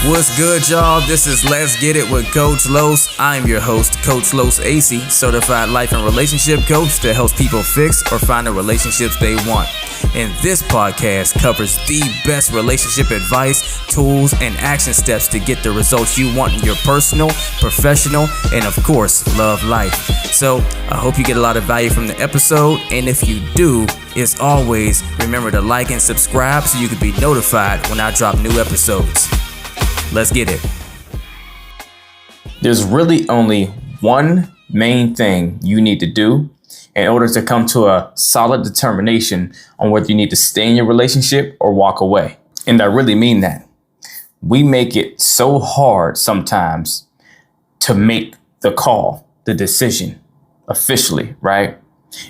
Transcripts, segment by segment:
What's good, y'all? This is Let's Get It with Coach Los. I'm your host, Coach Los AC, certified life and relationship coach that helps people fix or find the relationships they want. And this podcast covers the best relationship advice, tools, and action steps to get the results you want in your personal, professional, and of course, love life. So I hope you get a lot of value from the episode. And if you do, as always, remember to like and subscribe so you can be notified when I drop new episodes. Let's get it. There's really only one main thing you need to do in order to come to a solid determination on whether you need to stay in your relationship or walk away. And I really mean that. We make it so hard sometimes to make the call, the decision officially, right?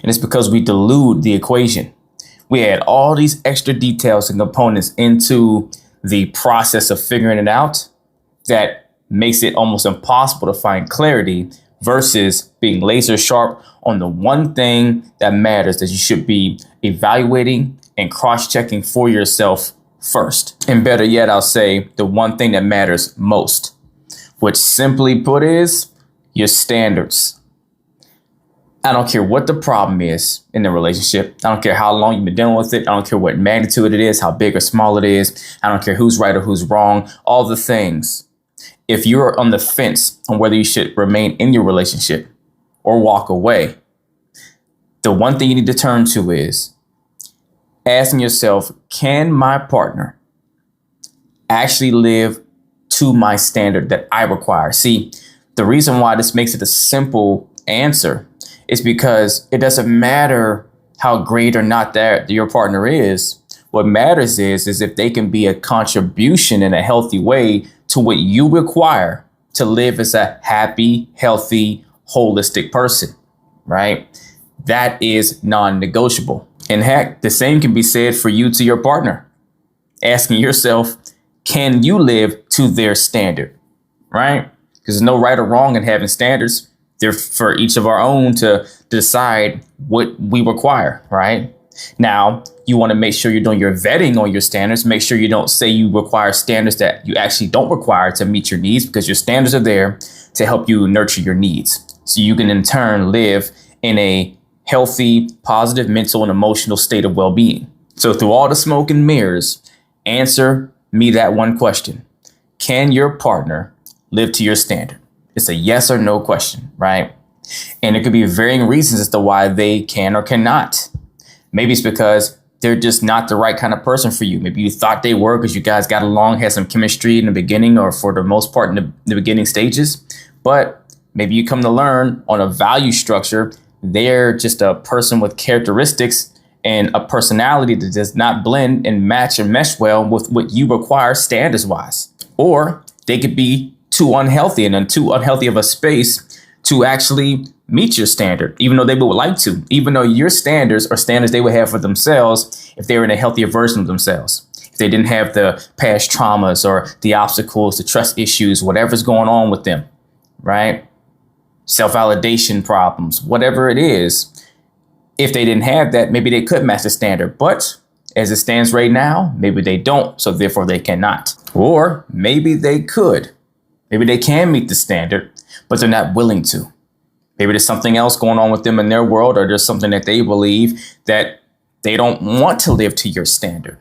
And it's because we dilute the equation. We add all these extra details and components into the process of figuring it out that makes it almost impossible to find clarity versus being laser sharp on the one thing that matters that you should be evaluating and cross-checking for yourself first. And better yet, I'll say the one thing that matters most, which simply put is your standards. I don't care what the problem is in the relationship. I don't care how long you've been dealing with it. I don't care what magnitude it is, how big or small it is. I don't care who's right or who's wrong, all the things. If you're on the fence on whether you should remain in your relationship or walk away, the one thing you need to turn to is asking yourself, can my partner actually live to my standard that I require? See, the reason why this makes it a simple answer is because it doesn't matter how great or not that your partner is. What matters is if they can be a contribution in a healthy way to what you require to live as a happy, healthy, holistic person, right? That is non-negotiable. And heck, the same can be said for you to your partner. Asking yourself, can you live to their standard, right? Because there's no right or wrong in having standards. They're for each of our own to decide what we require, right? Now, you want to make sure you're doing your vetting on your standards. Make sure you don't say you require standards that you actually don't require to meet your needs, because your standards are there to help you nurture your needs. So you can in turn live in a healthy, positive mental and emotional state of well-being. So through all the smoke and mirrors, answer me that one question. Can your partner live to your standard? It's a yes or no question, right? And there could be varying reasons as to why they can or cannot. Maybe it's because they're just not the right kind of person for you. Maybe you thought they were because you guys got along, had some chemistry in the beginning, or for the most part in the beginning stages. But maybe you come to learn on a value structure, they're just a person with characteristics and a personality that does not blend and match and mesh well with what you require standards wise. Or they could be too unhealthy and in too unhealthy of a space to actually meet your standard, even though they would like to, even though your standards are standards they would have for themselves if they were in a healthier version of themselves. If they didn't have the past traumas or the obstacles, the trust issues, whatever's going on with them, right? Self-validation problems, whatever it is. If they didn't have that, maybe they could match the standard. But as it stands right now, maybe they don't. So therefore they cannot. Or maybe they could. Maybe they can meet the standard, but they're not willing to. Maybe there's something else going on with them in their world, or there's something that they believe that they don't want to live to your standard,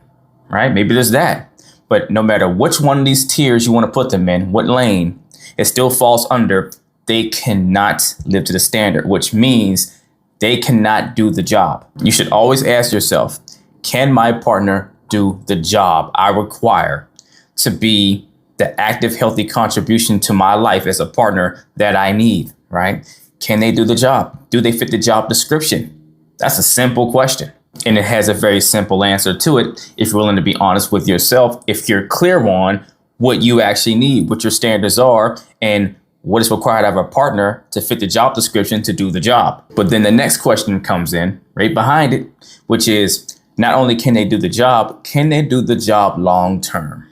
right? Maybe there's that. But no matter which one of these tiers you want to put them in, what lane, it still falls under they cannot live to the standard, which means they cannot do the job. You should always ask yourself, can my partner do the job I require to be the active, healthy contribution to my life as a partner that I need, right? Can they do the job? Do they fit the job description? That's a simple question. And it has a very simple answer to it if you're willing to be honest with yourself, if you're clear on what you actually need, what your standards are, and what is required of a partner to fit the job description to do the job. But then the next question comes in right behind it, which is not only can they do the job, can they do the job long term?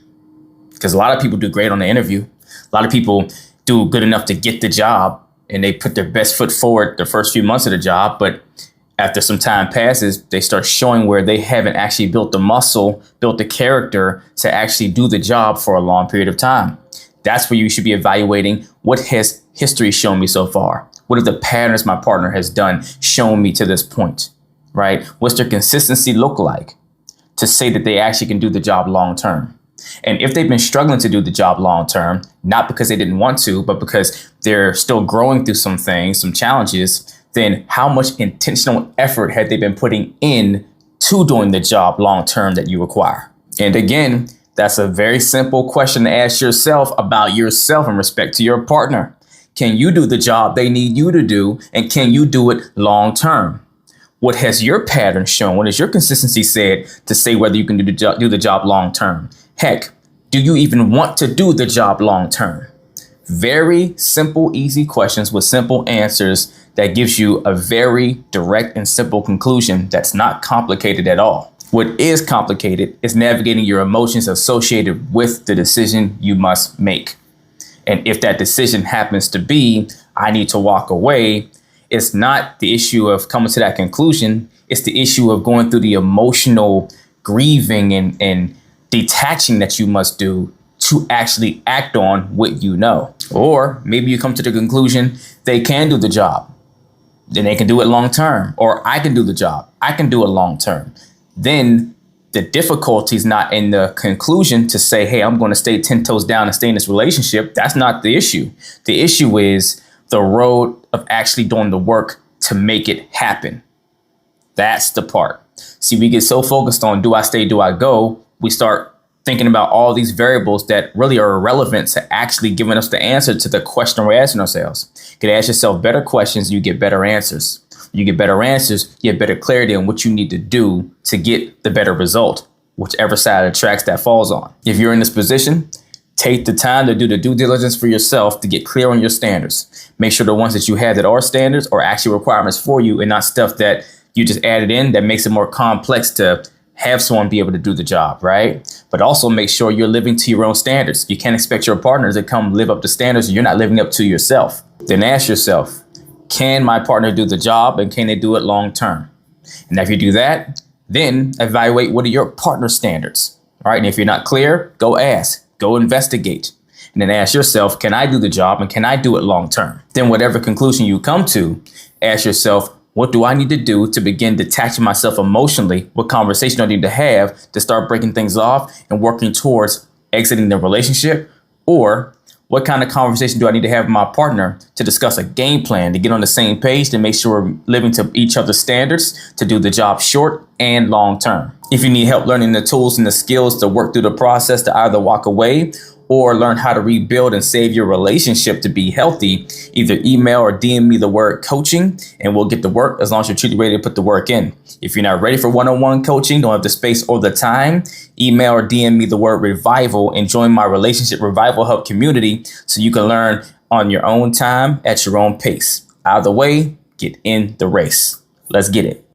Because a lot of people do great on the interview. A lot of people do good enough to get the job and they put their best foot forward the first few months of the job. But After some time passes, they start showing where they haven't actually built the muscle, built the character to actually do the job for a long period of time. That's where you should be evaluating, what has history shown me so far? What are the patterns my partner has done shown me to this point, right? What's their consistency look like to say that they actually can do the job long term? And if they've been struggling to do the job long term, not because they didn't want to, but because they're still growing through some things, some challenges, then how much intentional effort had they been putting in to doing the job long term that you require? And again, that's a very simple question to ask yourself about yourself in respect to your partner. Can you do the job they need you to do? And can you do it long term? What has your pattern shown? What has your consistency said to say whether you can do the job long term? Heck, do you even want to do the job long term? Very simple, easy questions with simple answers that gives you a very direct and simple conclusion that's not complicated at all. What is complicated is navigating your emotions associated with the decision you must make. And if that decision happens to be, I need to walk away, it's not the issue of coming to that conclusion. It's the issue of going through the emotional grieving and detaching that you must do to actually act on what you know. Or maybe you come to the conclusion they can do the job, then they can do it long term, or I can do the job, I can do it long term. Then the difficulty is not in the conclusion to say, hey, I'm going to stay 10 toes down and stay in this relationship. That's not the issue. The issue is the road of actually doing the work to make it happen. That's the part. See, we get so focused on do I stay, do I go? We start thinking about all these variables that really are irrelevant to actually giving us the answer to the question we're asking ourselves. You can ask yourself better questions, you get better answers. You get better answers, you get better clarity on what you need to do to get the better result, whichever side of the tracks that falls on. If you're in this position, take the time to do the due diligence for yourself to get clear on your standards. Make sure the ones that you have that are standards are actually requirements for you and not stuff that you just added in that makes it more complex to have someone be able to do the job, right? But also make sure you're living to your own standards. You can't expect your partner to come live up to standards you're not living up to yourself. Then ask yourself, can my partner do the job and can they do it long term? And if you do that, then evaluate what are your partner standards, all right? And if you're not clear, go ask, go investigate, and then ask yourself, can I do the job and can I do it long term? Then whatever conclusion you come to, ask yourself, what do I need to do to begin detaching myself emotionally? What conversation do I need to have to start breaking things off and working towards exiting the relationship? Or what kind of conversation do I need to have with my partner to discuss a game plan, to get on the same page, to make sure we're living to each other's standards, to do the job short and long term? If you need help learning the tools and the skills to work through the process to either walk away or learn how to rebuild and save your relationship to be healthy, either email or DM me the word coaching and we'll get to work as long as you're truly ready to put the work in. If you're not ready for one-on-one coaching, don't have the space or the time, email or DM me the word revival and join my Relationship Revival Hub community so you can learn on your own time at your own pace. Either way, get in the race. Let's get it.